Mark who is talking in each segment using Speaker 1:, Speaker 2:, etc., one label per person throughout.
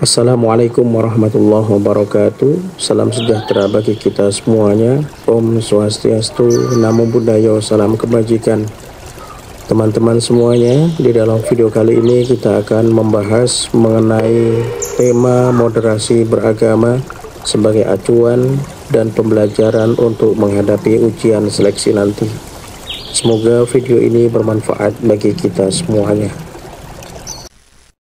Speaker 1: Assalamualaikum warahmatullahi wabarakatuh. Salam sejahtera bagi kita semuanya. Om Swastiastu, Namo Buddhaya, salam kebajikan. Teman-teman semuanya, di dalam video kali ini kita akan membahas mengenai tema moderasi beragama sebagai acuan dan pembelajaran untuk menghadapi ujian seleksi nanti. Semoga video ini bermanfaat bagi kita semuanya.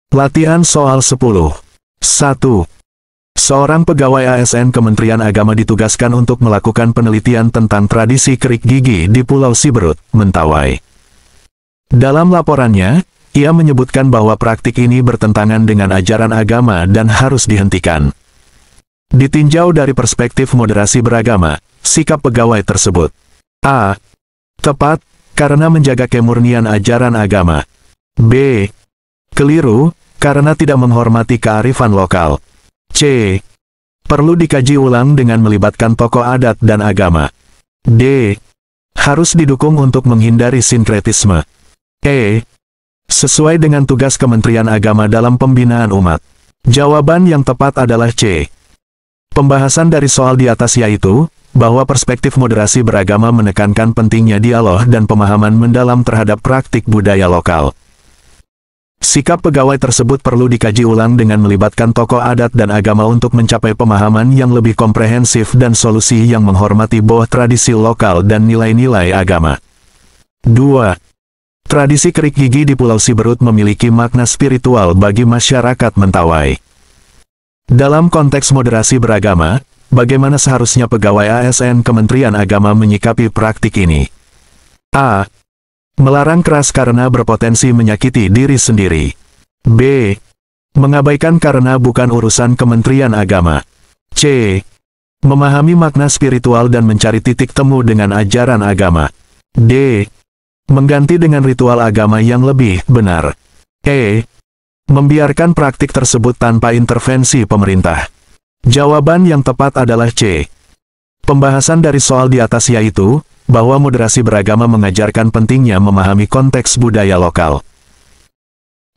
Speaker 2: Latihan soal 10. 1. Seorang pegawai ASN Kementerian Agama ditugaskan untuk melakukan penelitian tentang tradisi kerik gigi di Pulau Siberut, Mentawai. Dalam laporannya, ia menyebutkan bahwa praktik ini bertentangan dengan ajaran agama dan harus dihentikan. Ditinjau dari perspektif moderasi beragama, sikap pegawai tersebut A. Tepat, karena menjaga kemurnian ajaran agama. B. Keliru, karena tidak menghormati kearifan lokal. C. Perlu dikaji ulang dengan melibatkan tokoh adat dan agama. D. Harus didukung untuk menghindari sinkretisme. E. Sesuai dengan tugas Kementerian Agama dalam pembinaan umat. Jawaban yang tepat adalah C. Pembahasan dari soal di atas yaitu, bahwa perspektif moderasi beragama menekankan pentingnya dialog dan pemahaman mendalam terhadap praktik budaya lokal. Sikap pegawai tersebut perlu dikaji ulang dengan melibatkan tokoh adat dan agama untuk mencapai pemahaman yang lebih komprehensif dan solusi yang menghormati bahwa tradisi lokal dan nilai-nilai agama. 2. Tradisi kerik gigi di Pulau Siberut memiliki makna spiritual bagi masyarakat Mentawai. Dalam konteks moderasi beragama, bagaimana seharusnya pegawai ASN Kementerian Agama menyikapi praktik ini? A. Melarang keras karena berpotensi menyakiti diri sendiri. B. Mengabaikan karena bukan urusan Kementerian Agama. C. Memahami makna spiritual dan mencari titik temu dengan ajaran agama. D. Mengganti dengan ritual agama yang lebih benar. E. Membiarkan praktik tersebut tanpa intervensi pemerintah. Jawaban yang tepat adalah C. Pembahasan dari soal di atas yaitu, bahwa moderasi beragama mengajarkan pentingnya memahami konteks budaya lokal.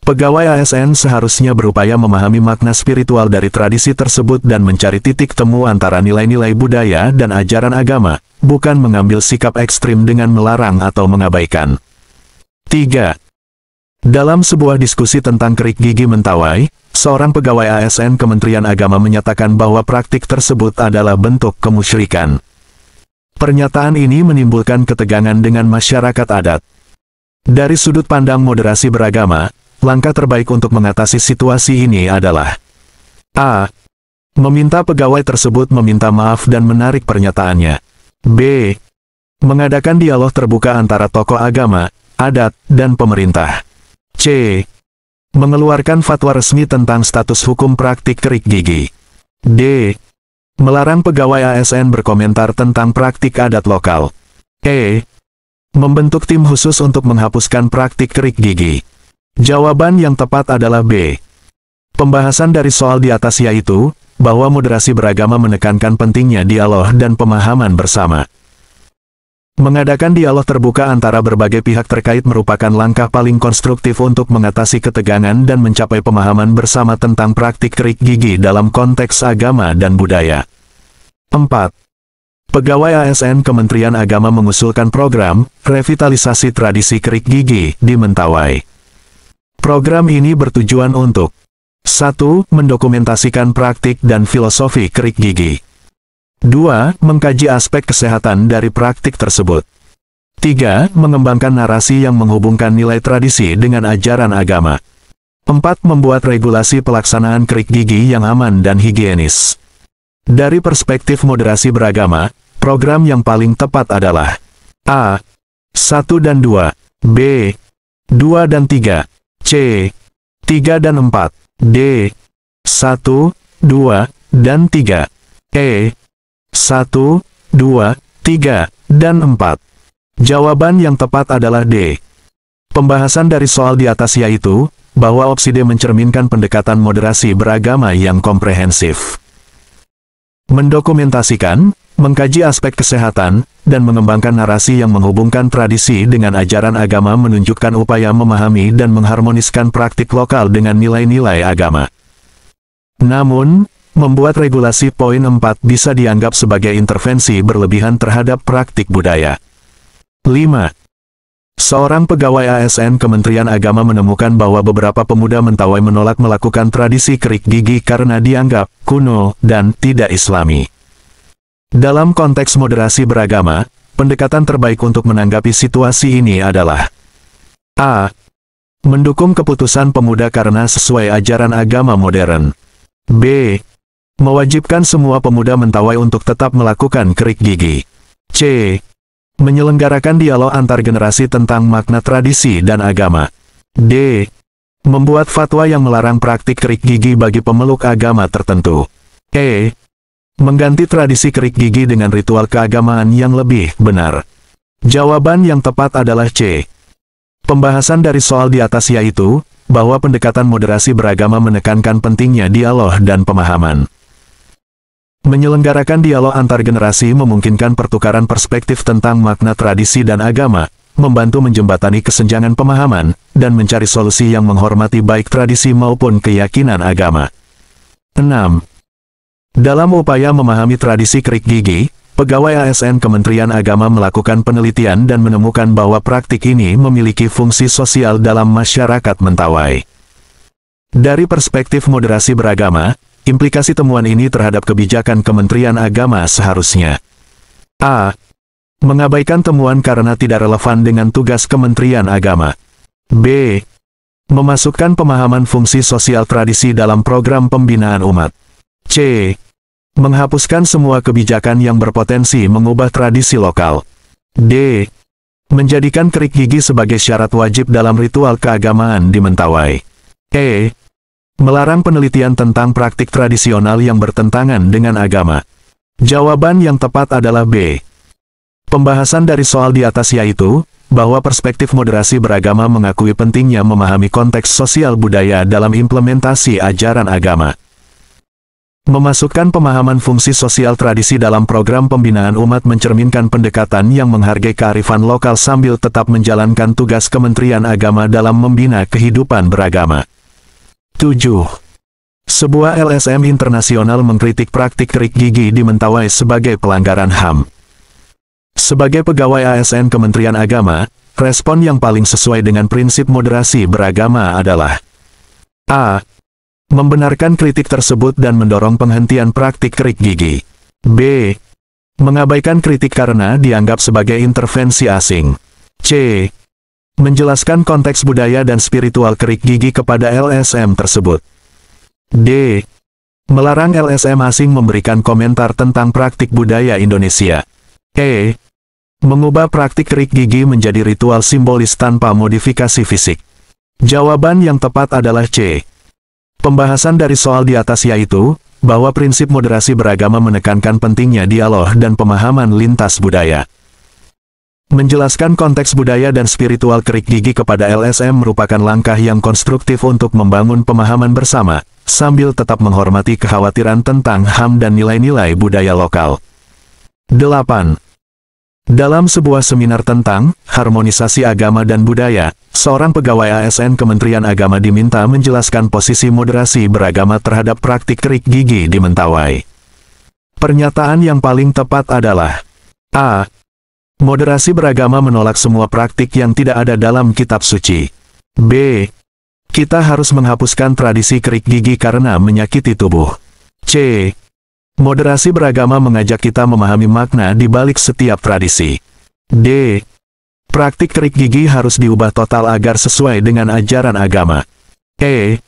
Speaker 2: Pegawai ASN seharusnya berupaya memahami makna spiritual dari tradisi tersebut dan mencari titik temu antara nilai-nilai budaya dan ajaran agama, bukan mengambil sikap ekstrim dengan melarang atau mengabaikan. 3. Dalam sebuah diskusi tentang kerik gigi Mentawai, seorang pegawai ASN Kementerian Agama menyatakan bahwa praktik tersebut adalah bentuk kemusyrikan. Pernyataan ini menimbulkan ketegangan dengan masyarakat adat. Dari sudut pandang moderasi beragama, langkah terbaik untuk mengatasi situasi ini adalah A. Meminta pegawai tersebut meminta maaf dan menarik pernyataannya. B. Mengadakan dialog terbuka antara tokoh agama, adat, dan pemerintah. C. Mengeluarkan fatwa resmi tentang status hukum praktik kerik gigi. D. Melarang pegawai ASN berkomentar tentang praktik adat lokal. E. Membentuk tim khusus untuk menghapuskan praktik kerik gigi. Jawaban yang tepat adalah B. Pembahasan dari soal di atas yaitu, bahwa moderasi beragama menekankan pentingnya dialog dan pemahaman bersama. Mengadakan dialog terbuka antara berbagai pihak terkait merupakan langkah paling konstruktif untuk mengatasi ketegangan dan mencapai pemahaman bersama tentang praktik kerik gigi dalam konteks agama dan budaya. 4. Pegawai ASN Kementerian Agama mengusulkan program revitalisasi tradisi kerik gigi di Mentawai. Program ini bertujuan untuk 1. Mendokumentasikan praktik dan filosofi kerik gigi. 2. Mengkaji aspek kesehatan dari praktik tersebut. 3. Mengembangkan narasi yang menghubungkan nilai tradisi dengan ajaran agama. 4. Membuat regulasi pelaksanaan kerik gigi yang aman dan higienis. Dari perspektif moderasi beragama, program yang paling tepat adalah A. 1 dan 2, B. 2 dan 3, C. 3 dan 4, D. 1, 2, dan 3, E. 1, 2, 3, dan 4. Jawaban yang tepat adalah D. Pembahasan dari soal di atas yaitu, bahwa opsi D mencerminkan pendekatan moderasi beragama yang komprehensif. Mendokumentasikan, mengkaji aspek kesehatan, dan mengembangkan narasi yang menghubungkan tradisi dengan ajaran agama menunjukkan upaya memahami dan mengharmoniskan praktik lokal dengan nilai-nilai agama. Namun, membuat regulasi poin 4 bisa dianggap sebagai intervensi berlebihan terhadap praktik budaya. 5. Seorang pegawai ASN Kementerian Agama menemukan bahwa beberapa pemuda Mentawai menolak melakukan tradisi kerik gigi karena dianggap kuno dan tidak islami. Dalam konteks moderasi beragama, pendekatan terbaik untuk menanggapi situasi ini adalah A. Mendukung keputusan pemuda karena sesuai ajaran agama modern. B. Mewajibkan semua pemuda Mentawai untuk tetap melakukan kerik gigi. C. Menyelenggarakan dialog antar generasi tentang makna tradisi dan agama. D. Membuat fatwa yang melarang praktik kerik gigi bagi pemeluk agama tertentu. E. Mengganti tradisi kerik gigi dengan ritual keagamaan yang lebih benar. Jawaban yang tepat adalah C. Pembahasan dari soal di atas yaitu, bahwa pendekatan moderasi beragama menekankan pentingnya dialog dan pemahaman. Menyelenggarakan dialog antar generasi memungkinkan pertukaran perspektif tentang makna tradisi dan agama, membantu menjembatani kesenjangan pemahaman, dan mencari solusi yang menghormati baik tradisi maupun keyakinan agama. 6. Dalam upaya memahami tradisi kerik gigi, pegawai ASN Kementerian Agama melakukan penelitian dan menemukan bahwa praktik ini memiliki fungsi sosial dalam masyarakat Mentawai. Dari perspektif moderasi beragama, implikasi temuan ini terhadap kebijakan Kementerian Agama seharusnya A. Mengabaikan temuan karena tidak relevan dengan tugas Kementerian Agama. B. Memasukkan pemahaman fungsi sosial tradisi dalam program pembinaan umat. C. Menghapuskan semua kebijakan yang berpotensi mengubah tradisi lokal. D. Menjadikan kerik gigi sebagai syarat wajib dalam ritual keagamaan di Mentawai. E. Melarang penelitian tentang praktik tradisional yang bertentangan dengan agama. Jawaban yang tepat adalah B. Pembahasan dari soal di atas yaitu, bahwa perspektif moderasi beragama mengakui pentingnya memahami konteks sosial budaya dalam implementasi ajaran agama. Memasukkan pemahaman fungsi sosial tradisi dalam program pembinaan umat mencerminkan pendekatan yang menghargai kearifan lokal sambil tetap menjalankan tugas Kementerian Agama dalam membina kehidupan beragama. 7. Sebuah LSM internasional mengkritik praktik kerik gigi di Mentawai sebagai pelanggaran HAM. Sebagai pegawai ASN Kementerian Agama, respon yang paling sesuai dengan prinsip moderasi beragama adalah A. Membenarkan kritik tersebut dan mendorong penghentian praktik kerik gigi. B. Mengabaikan kritik karena dianggap sebagai intervensi asing. C. Menjelaskan konteks budaya dan spiritual kerik gigi kepada LSM tersebut. D. Melarang LSM asing memberikan komentar tentang praktik budaya Indonesia. E. Mengubah praktik kerik gigi menjadi ritual simbolis tanpa modifikasi fisik. Jawaban yang tepat adalah C. Pembahasan dari soal di atas yaitu, bahwa prinsip moderasi beragama menekankan pentingnya dialog dan pemahaman lintas budaya. Menjelaskan konteks budaya dan spiritual kerik gigi kepada LSM merupakan langkah yang konstruktif untuk membangun pemahaman bersama, sambil tetap menghormati kekhawatiran tentang HAM dan nilai-nilai budaya lokal. 8. Dalam sebuah seminar tentang harmonisasi agama dan budaya, seorang pegawai ASN Kementerian Agama diminta menjelaskan posisi moderasi beragama terhadap praktik kerik gigi di Mentawai. Pernyataan yang paling tepat adalah A. Moderasi beragama menolak semua praktik yang tidak ada dalam kitab suci. B. Kita harus menghapuskan tradisi kerik gigi karena menyakiti tubuh. C. Moderasi beragama mengajak kita memahami makna di balik setiap tradisi. D. Praktik kerik gigi harus diubah total agar sesuai dengan ajaran agama. E.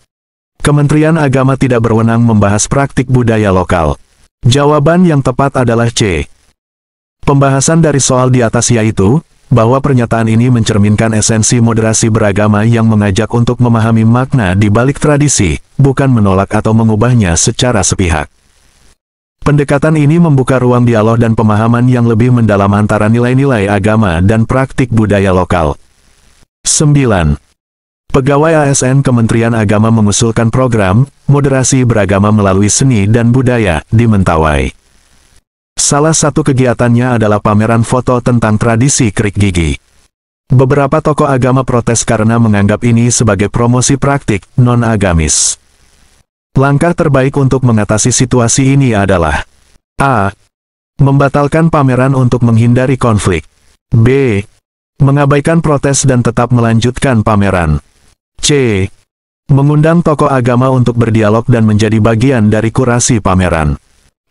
Speaker 2: Kementerian Agama tidak berwenang membahas praktik budaya lokal. Jawaban yang tepat adalah C. Pembahasan dari soal di atas yaitu, bahwa pernyataan ini mencerminkan esensi moderasi beragama yang mengajak untuk memahami makna di balik tradisi, bukan menolak atau mengubahnya secara sepihak. Pendekatan ini membuka ruang dialog dan pemahaman yang lebih mendalam antara nilai-nilai agama dan praktik budaya lokal. 9. Pegawai ASN Kementerian Agama mengusulkan program moderasi beragama melalui seni dan budaya di Mentawai. Salah satu kegiatannya adalah pameran foto tentang tradisi kerik gigi. Beberapa tokoh agama protes karena menganggap ini sebagai promosi praktik non-agamis. Langkah terbaik untuk mengatasi situasi ini adalah A. Membatalkan pameran untuk menghindari konflik. B. Mengabaikan protes dan tetap melanjutkan pameran. C. Mengundang tokoh agama untuk berdialog dan menjadi bagian dari kurasi pameran.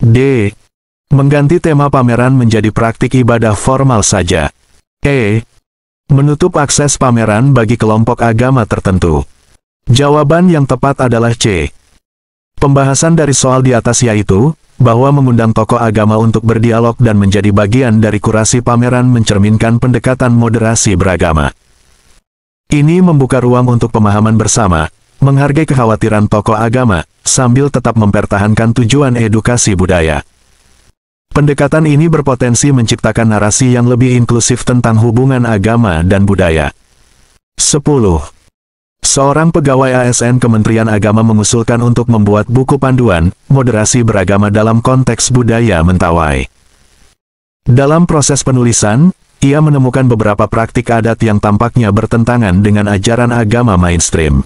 Speaker 2: D. Mengganti tema pameran menjadi praktik ibadah formal saja. E. Menutup akses pameran bagi kelompok agama tertentu. Jawaban yang tepat adalah C. Pembahasan dari soal di atas yaitu, bahwa mengundang tokoh agama untuk berdialog dan menjadi bagian dari kurasi pameran mencerminkan pendekatan moderasi beragama. Ini membuka ruang untuk pemahaman bersama, menghargai kekhawatiran tokoh agama, sambil tetap mempertahankan tujuan edukasi budaya. Pendekatan ini berpotensi menciptakan narasi yang lebih inklusif tentang hubungan agama dan budaya. 10. Seorang pegawai ASN Kementerian Agama mengusulkan untuk membuat buku panduan, moderasi beragama dalam konteks budaya Mentawai. Dalam proses penulisan, ia menemukan beberapa praktik adat yang tampaknya bertentangan dengan ajaran agama mainstream.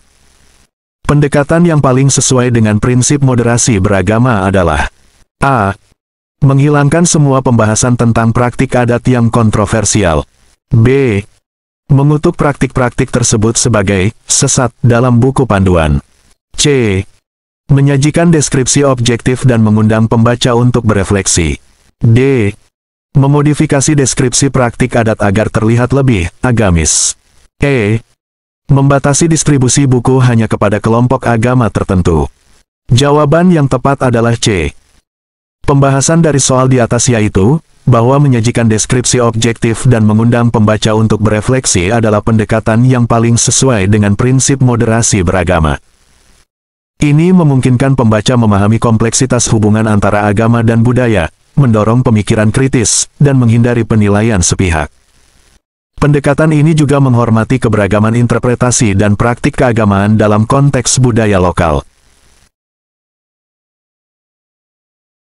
Speaker 2: Pendekatan yang paling sesuai dengan prinsip moderasi beragama adalah A. Menghilangkan semua pembahasan tentang praktik adat yang kontroversial. B. Mengutuk praktik-praktik tersebut sebagai sesat dalam buku panduan. C. Menyajikan deskripsi objektif dan mengundang pembaca untuk berefleksi. D. Memodifikasi deskripsi praktik adat agar terlihat lebih agamis. E. Membatasi distribusi buku hanya kepada kelompok agama tertentu. Jawaban yang tepat adalah C. Pembahasan dari soal di atas yaitu, bahwa menyajikan deskripsi objektif dan mengundang pembaca untuk berefleksi adalah pendekatan yang paling sesuai dengan prinsip moderasi beragama. Ini memungkinkan pembaca memahami kompleksitas hubungan antara agama dan budaya, mendorong pemikiran kritis, dan menghindari penilaian sepihak. Pendekatan ini juga menghormati keberagaman interpretasi dan praktik keagamaan dalam konteks budaya lokal.